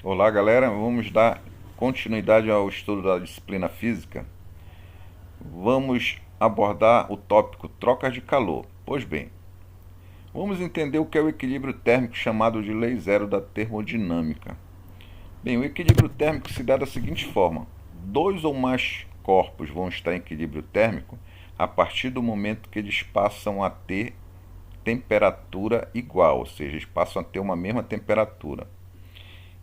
Olá, galera. Vamos dar continuidade ao estudo da disciplina física. Vamos abordar o tópico trocas de calor. Pois bem, vamos entender o que é o equilíbrio térmico chamado de lei zero da termodinâmica. Bem, o equilíbrio térmico se dá da seguinte forma: dois ou mais corpos vão estar em equilíbrio térmico a partir do momento que eles passam a ter temperatura igual, ou seja, eles passam a ter uma mesma temperatura.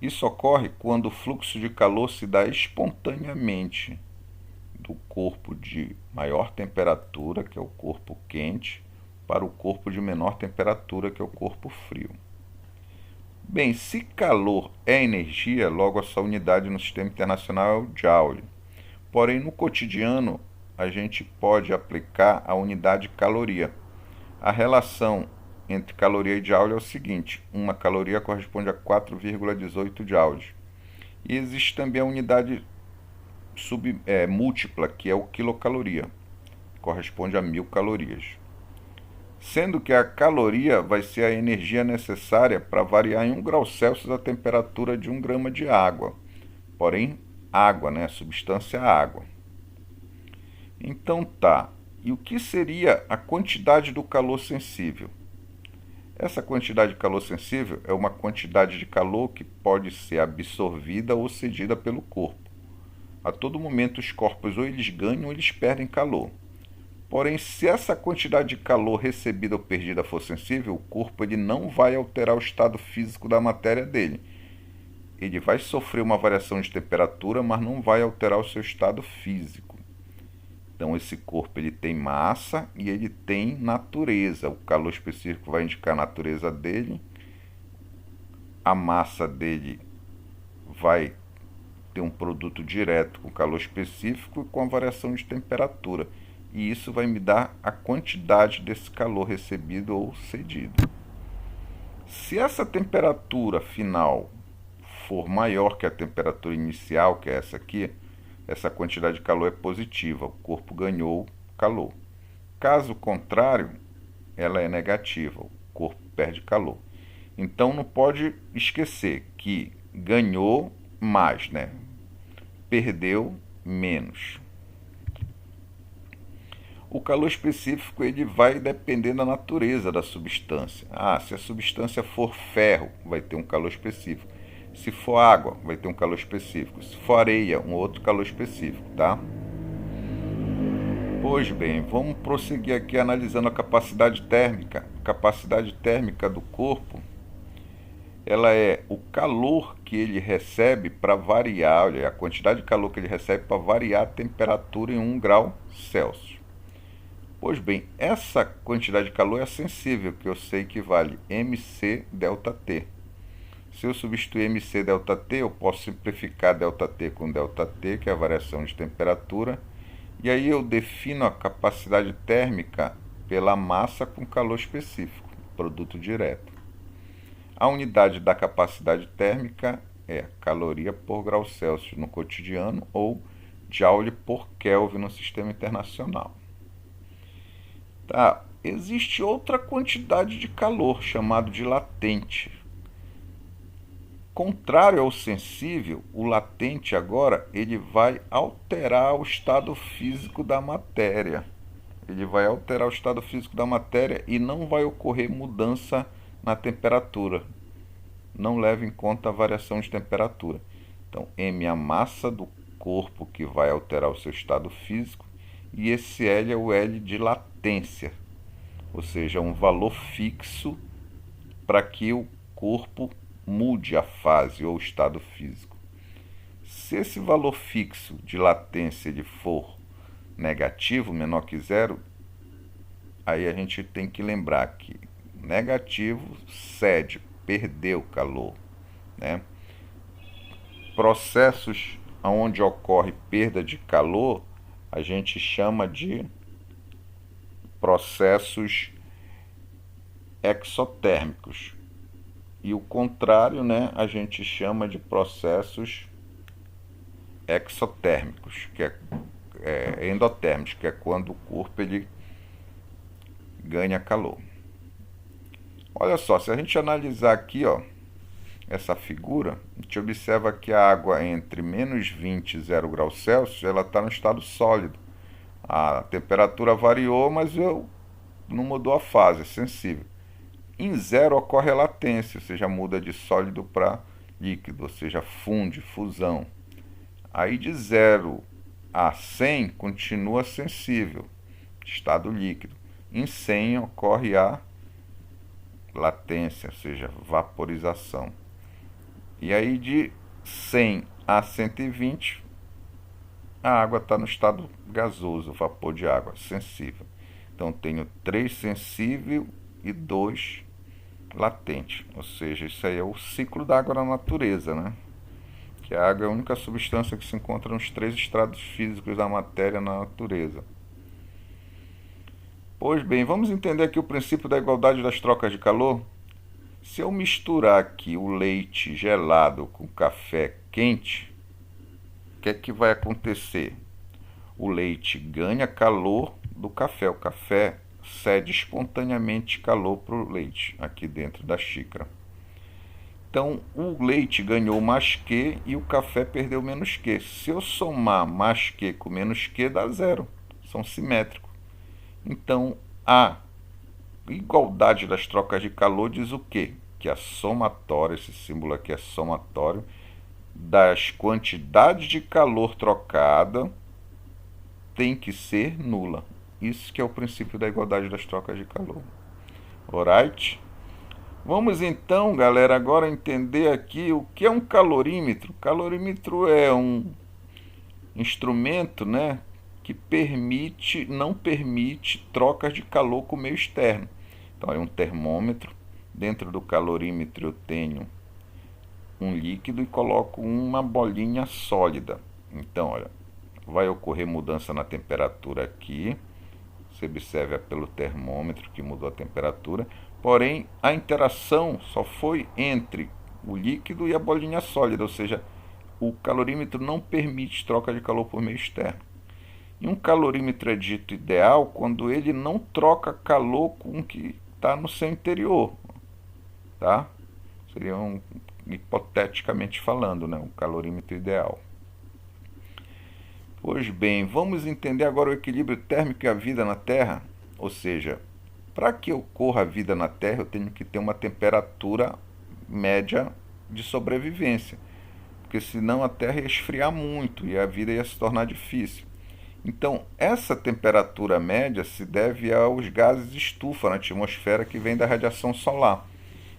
Isso ocorre quando o fluxo de calor se dá espontaneamente do corpo de maior temperatura, que é o corpo quente, para o corpo de menor temperatura, que é o corpo frio. Bem, se calor é energia, logo a sua unidade no sistema internacional é o Joule. Porém, no cotidiano, a gente pode aplicar a unidade caloria. A relação entre caloria e joule é o seguinte: uma caloria corresponde a 4,18 joules. E existe também a unidade múltipla, que é o quilocaloria, que corresponde a 1000 calorias. Sendo que a caloria vai ser a energia necessária para variar em 1 grau Celsius a temperatura de 1 grama de água. Porém, água, né? Substância água. Então tá. E o que seria a quantidade do calor sensível? Essa quantidade de calor sensível é uma quantidade de calor que pode ser absorvida ou cedida pelo corpo. A todo momento os corpos ou eles ganham ou eles perdem calor. Porém, se essa quantidade de calor recebida ou perdida for sensível, o corpo ele não vai alterar o estado físico da matéria dele. Ele vai sofrer uma variação de temperatura, mas não vai alterar o seu estado físico. Então esse corpo ele tem massa e ele tem natureza. O calor específico vai indicar a natureza dele. A massa dele vai ter um produto direto com calor específico e com a variação de temperatura. E isso vai me dar a quantidade desse calor recebido ou cedido. Se essa temperatura final for maior que a temperatura inicial, que é essa aqui, essa quantidade de calor é positiva, o corpo ganhou calor. Caso contrário, ela é negativa, o corpo perde calor. Então não pode esquecer que ganhou mais, né? Perdeu menos. O calor específico ele vai depender da natureza da substância. Se a substância for ferro, vai ter um calor específico. Se for água, vai ter um calor específico. Se for areia, um outro calor específico, tá? Pois bem, vamos prosseguir aqui analisando a capacidade térmica. A capacidade térmica do corpo, ela é o calor que ele recebe para variar, olha, a quantidade de calor que ele recebe para variar a temperatura em 1 grau Celsius. Pois bem, essa quantidade de calor é sensível, que eu sei que vale mc delta T. Se eu substituir mc delta T, eu posso simplificar delta T com delta T, que é a variação de temperatura, e aí eu defino a capacidade térmica pela massa com calor específico, produto direto. A unidade da capacidade térmica é caloria por grau Celsius no cotidiano ou joule por Kelvin no sistema internacional. Tá, existe outra quantidade de calor chamado de latente. Contrário ao sensível, o latente agora ele vai alterar o estado físico da matéria. Ele vai alterar o estado físico da matéria e não vai ocorrer mudança na temperatura. Não leva em conta a variação de temperatura. Então, m é a massa do corpo que vai alterar o seu estado físico e esse L é o L de latência, ou seja, um valor fixo para que o corpo mude a fase ou estado físico. Se esse valor fixo de latência ele for negativo, menor que zero, aí a gente tem que lembrar que negativo cede, perdeu calor, né? Processos onde ocorre perda de calor, a gente chama de processos exotérmicos. E o contrário, né, a gente chama de processos exotérmicos, que é endotérmicos, que é quando o corpo ele ganha calor. Olha só, se a gente analisar aqui, ó, essa figura, a gente observa que a água entre menos 20 e 0 graus Celsius, ela está no estado sólido. A temperatura variou, mas não mudou a fase, é sensível. Em zero ocorre a latência, ou seja, muda de sólido para líquido, ou seja, funde, fusão. Aí de 0 a 100 continua sensível, estado líquido. Em 100 ocorre a latência, ou seja, vaporização. E aí de 100 a 120, a água está no estado gasoso, vapor de água, sensível. Então tenho 3 sensível e 2 latente, ou seja, isso aí é o ciclo da água na natureza, né? Que a água é a única substância que se encontra nos 3 estratos físicos da matéria na natureza. Pois bem, vamos entender aqui o princípio da igualdade das trocas de calor? Se eu misturar aqui o leite gelado com café quente, o que é que vai acontecer? O leite ganha calor do café. O café cede espontaneamente calor para o leite aqui dentro da xícara. Então, o leite ganhou mais Q e o café perdeu menos Q. Se eu somar mais Q com menos Q, dá zero. São simétricos. Então, a igualdade das trocas de calor diz o quê? Que a somatória, esse símbolo aqui é somatório, das quantidades de calor trocada tem que ser nula. Isso que é o princípio da igualdade das trocas de calor. Alright? Vamos então, galera, agora entender aqui o que é um calorímetro. Calorímetro é um instrumento, né, que não permite trocas de calor com o meio externo. Então é um termômetro. Dentro do calorímetro eu tenho um líquido e coloco uma bolinha sólida. Então, olha, vai ocorrer mudança na temperatura aqui. Você observa pelo termômetro que mudou a temperatura. Porém, a interação só foi entre o líquido e a bolinha sólida, ou seja, o calorímetro não permite troca de calor por meio externo. E um calorímetro é dito ideal quando ele não troca calor com o que está no seu interior, tá? Seria hipoteticamente falando, né, um calorímetro ideal. Pois bem, vamos entender agora o equilíbrio térmico e a vida na Terra, ou seja, para que ocorra a vida na Terra, eu tenho que ter uma temperatura média de sobrevivência, porque senão a Terra ia esfriar muito e a vida ia se tornar difícil. Então, essa temperatura média se deve aos gases estufa na atmosfera que vem da radiação solar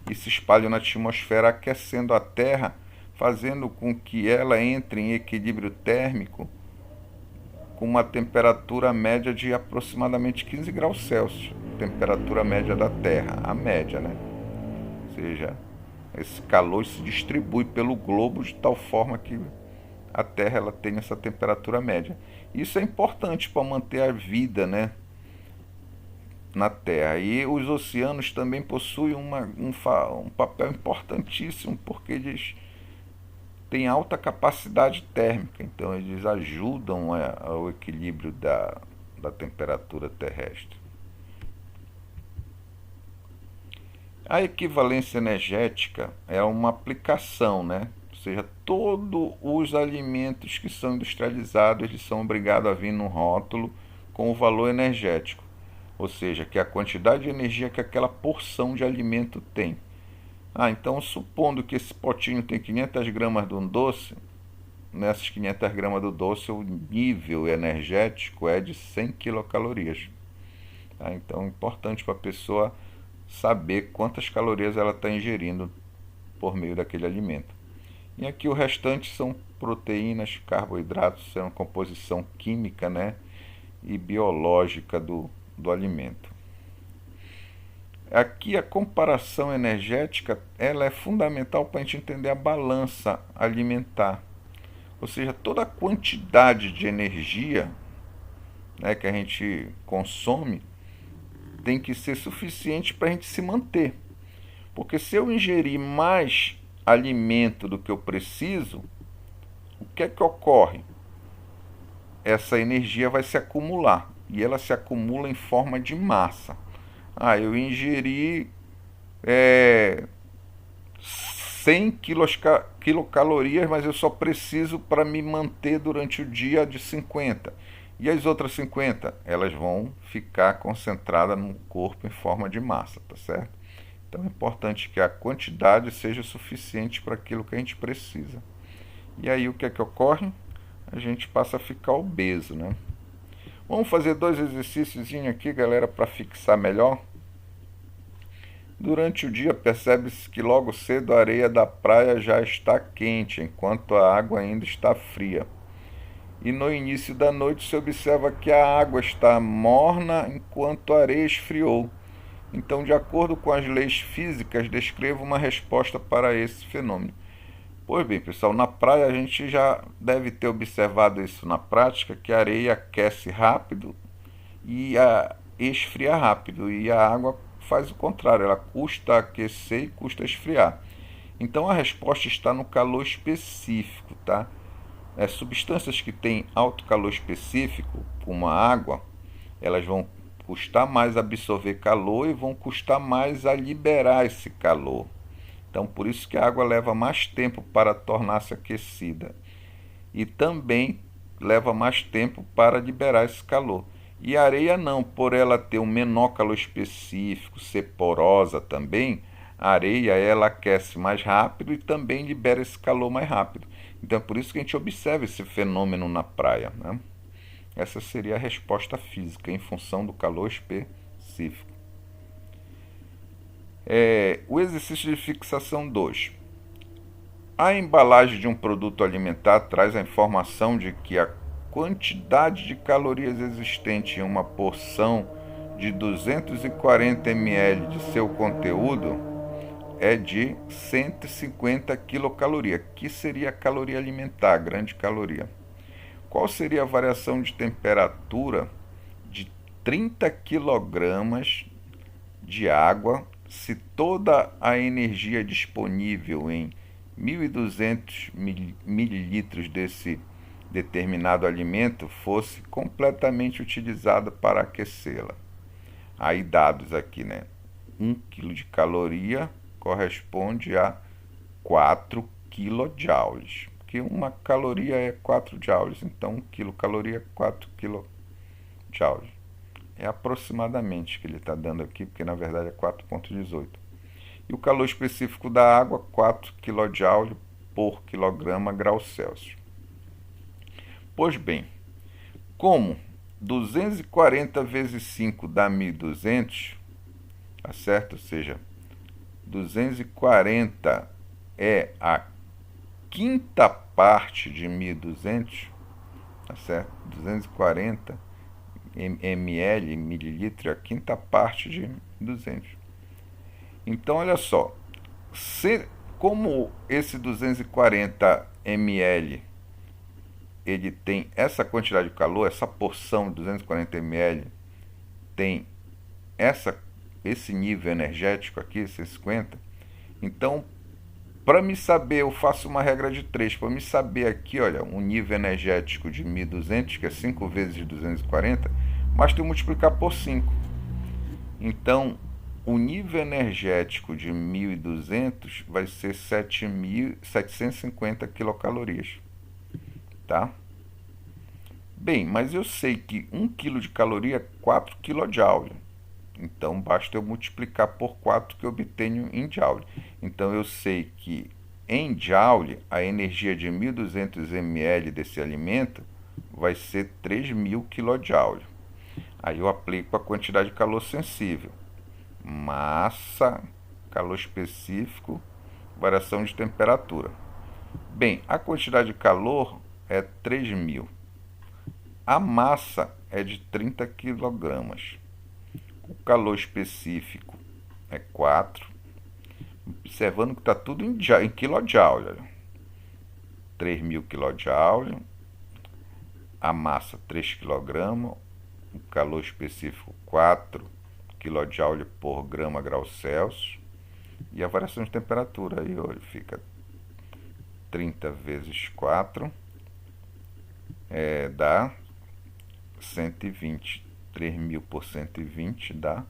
e se espalham na atmosfera aquecendo a Terra, fazendo com que ela entre em equilíbrio térmico com uma temperatura média de aproximadamente 15 graus Celsius, temperatura média da Terra, a média, né? Ou seja, esse calor se distribui pelo globo de tal forma que a Terra ela tem essa temperatura média. Isso é importante para manter a vida, né, na Terra. E os oceanos também possuem um papel importantíssimo, porque eles têm alta capacidade térmica, então eles ajudam ao equilíbrio da temperatura terrestre. A equivalência energética é uma aplicação, né? Ou seja, todos os alimentos que são industrializados, eles são obrigados a vir no rótulo com o valor energético. Ou seja, que é a quantidade de energia que aquela porção de alimento tem. Então, supondo que esse potinho tem 500 gramas de um doce, nessas 500 gramas do doce, o nível energético é de 100 quilocalorias. Então, é importante para a pessoa saber quantas calorias ela está ingerindo por meio daquele alimento. E aqui o restante são proteínas, carboidratos, são composição química, né, e biológica do alimento. Aqui a comparação energética ela é fundamental para a gente entender a balança alimentar. Ou seja, toda a quantidade de energia, né, que a gente consome tem que ser suficiente para a gente se manter. Porque se eu ingerir mais alimento do que eu preciso, o que é que ocorre? Essa energia vai se acumular e ela se acumula em forma de massa. Eu ingeri 100 quilocalorias, mas eu só preciso para me manter durante o dia de 50. E as outras 50, elas vão ficar concentradas no corpo em forma de massa, tá certo? Então é importante que a quantidade seja suficiente para aquilo que a gente precisa. E aí o que é que ocorre? A gente passa a ficar obeso, né? Vamos fazer dois exercícios aqui, galera, para fixar melhor. Durante o dia percebe-se que logo cedo a areia da praia já está quente, enquanto a água ainda está fria. E no início da noite se observa que a água está morna enquanto a areia esfriou. Então, de acordo com as leis físicas, descreva uma resposta para esse fenômeno. Pois bem, pessoal, na praia a gente já deve ter observado isso na prática, que a areia aquece rápido e esfria rápido, e a água faz o contrário, ela custa aquecer e custa esfriar. Então a resposta está no calor específico, tá? Substâncias que têm alto calor específico, como a água, elas vão custar mais absorver calor e vão custar mais a liberar esse calor. Então por isso que a água leva mais tempo para tornar-se aquecida. E também leva mais tempo para liberar esse calor. E a areia não, por ela ter um menor calor específico, ser porosa também, a areia ela aquece mais rápido e também libera esse calor mais rápido. Então é por isso que a gente observa esse fenômeno na praia, né? Essa seria a resposta física em função do calor específico. O exercício de fixação 2. A embalagem de um produto alimentar traz a informação de que a quantidade de calorias existente em uma porção de 240 ml de seu conteúdo é de 150 quilocalorias, que seria a caloria alimentar, a grande caloria. Qual seria a variação de temperatura de 30 quilogramas de água se toda a energia disponível em 1.200 mililitros desse determinado alimento fosse completamente utilizada para aquecê-la? Aí dados aqui, né? 1 kg de caloria corresponde a 4 kilojoules, porque uma caloria é 4 joules, então 1 quilocaloria é 4 kilojoules. É aproximadamente que ele está dando aqui, porque na verdade é 4,18. E o calor específico da água, 4 kJ por quilograma grau Celsius. Pois bem, como 240 vezes 5 dá 1.200, tá certo? Ou seja, 240 é a quinta parte de 1.200, tá certo? 240 ml, mililitro, é a quinta parte de 200. Então, olha só, como esse 240 ml ele tem essa quantidade de calor, essa porção de 240 ml tem esse nível energético aqui, 150, então, para me saber, eu faço uma regra de 3, para me saber aqui, olha, um nível energético de 1.200, que é 5 vezes de 240, basta eu multiplicar por 5. Então, o nível energético de 1.200 vai ser 750 quilocalorias, tá? Bem, mas eu sei que 1 kg de caloria é 4 kJ. Então, basta eu multiplicar por 4 que eu obtenho em joule. Então, eu sei que em joule, a energia de 1.200 ml desse alimento vai ser 3.000 kJ. Aí eu aplico a quantidade de calor sensível. Massa, calor específico, variação de temperatura. Bem, a quantidade de calor é 3.000. A massa é de 30 kg. O calor específico é 4. Observando que está tudo em kilojoule. 3.000 kJ. A massa 3 kg. O calor específico 4 kJ por grama grau Celsius. E a variação de temperatura aí fica 30 vezes 4 dá 120. 3.000 por 120 dá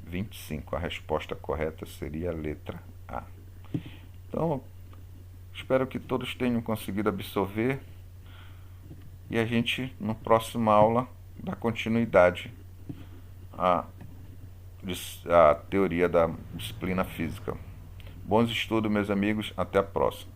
25. A resposta correta seria a letra A. Então, Espero que todos tenham conseguido absorver e a gente, na próxima aula, dá continuidade à, à teoria da disciplina física. Bons estudos, meus amigos. Até a próxima.